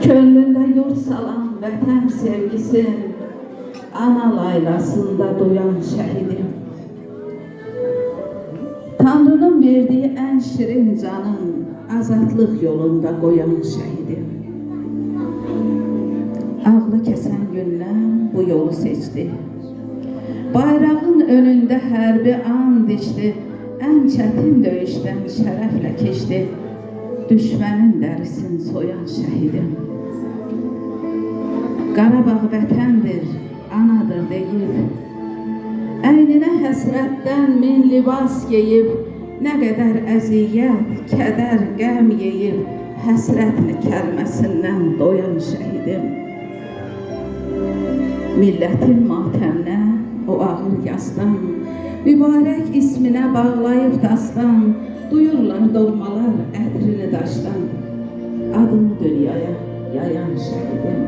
Könlünde yurt salan vətən sevgisin, ana laylasında duyan şəhidim. Tanrının verdiği en şirin canın, azadlıq yolunda qoyan şəhidim. Ağlı kesen gündən bu yolu seçti. Bayrağın önünde hərbi and içdi, en çətin döyüşdən şərəflə keçdi. Düşmənin dərisini soyan şəhidim. Qarabağ vətəndir, anadır deyib, əyninə həsrətdən min libas geyib, nə qədər əziyyət, kədər, qəm yeyib, həsrətli kəlməsindən doyan şəhidim. Millətin matəminə o ağır yasdan, mübarək isminə bağlayıb dastan, duyurlar doğmalar ətrini daşdan, adını dünyaya yayan şəhidim.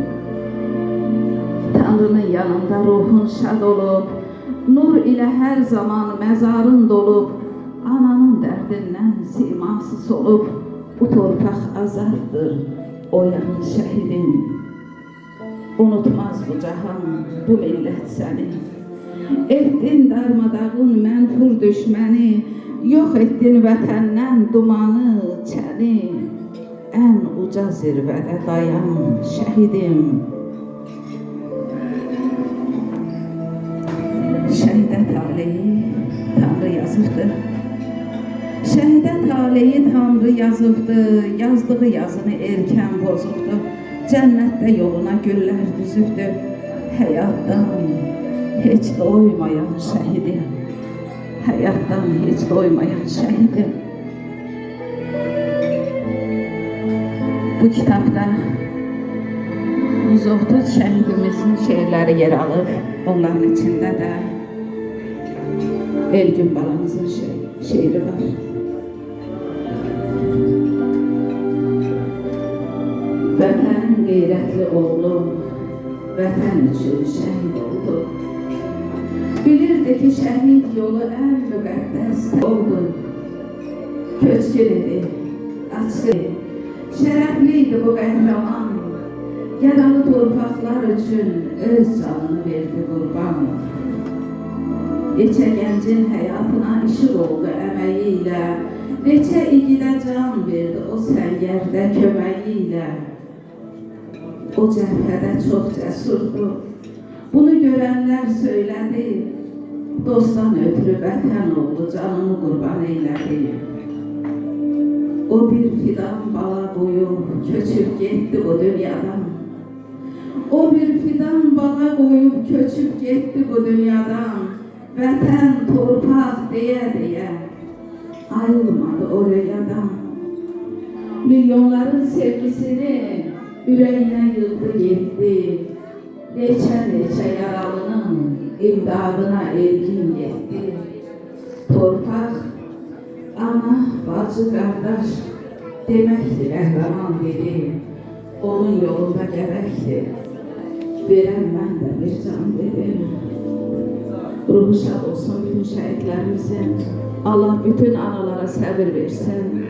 Tanrının yanında ruhun şad olub, nur ilə hər zaman məzarın dolub, ananın dərdindən siması solub, bu torpaq azaddır, oyan şəhidim. Unutmaz bu cahan, bu millət səni, etdin darmadağın mənfur düşməni, yox etdin vətəndən dumanı, çəni, ən uca zirvədə dayan şəhidim. Şəhidə taleyi Tanrı yazıbdı. Şəhidə taleyi Tanrı yazıbdı. Yazdığı yazını erkən bozubdu. Cənnətdə yoluna güllər düzübdü. Həyatdan heç doymayan şəhidim. Həyatdan heç doymayan şəhidim. Bu kitabda 130 şəhidimizin şeirləri yer alır. Onların içində də Elgün balamızın şeiri var. Vətənin qeyrətli oğlu vətən üçün şəhid oldu. Bilirdi ki şəhid yolu ən müqəddəs oldu. Köçkün idi, açıq, şərəfliydi bu qəhrəman. Yaralı torpaqlar üçün öz canını verdi qurban. Neçə gəncin həyatına işıq oldu əməyiyle, neçə igidə can verdi o səngərdə köməyiyle. O cəbhədə çox cəsurdu, bunu görənlər söylədi, dostdan ötürü vətən oldu, canını qurban eylədi. O bir fidan bala qoyub, köçüb getdi bu dünyadan. O bir fidan bala qoyub, köçüb getdi bu dünyadan. Vətən, torpaq deyə ayrılmadı o rüyadan. Milyonların sevgisini ürəyinə yıldı getdi. Neçə yaralının imdadına ergin getdi. Torpaq, ana, bacı, qardaş deməkdir qəhrəman dedi. Onun yolunda gərəkdir, verən mən də bir can dedim. Ruhu şad olsun bütün şəhidlərimizin. Allah bütün analara səbir versin.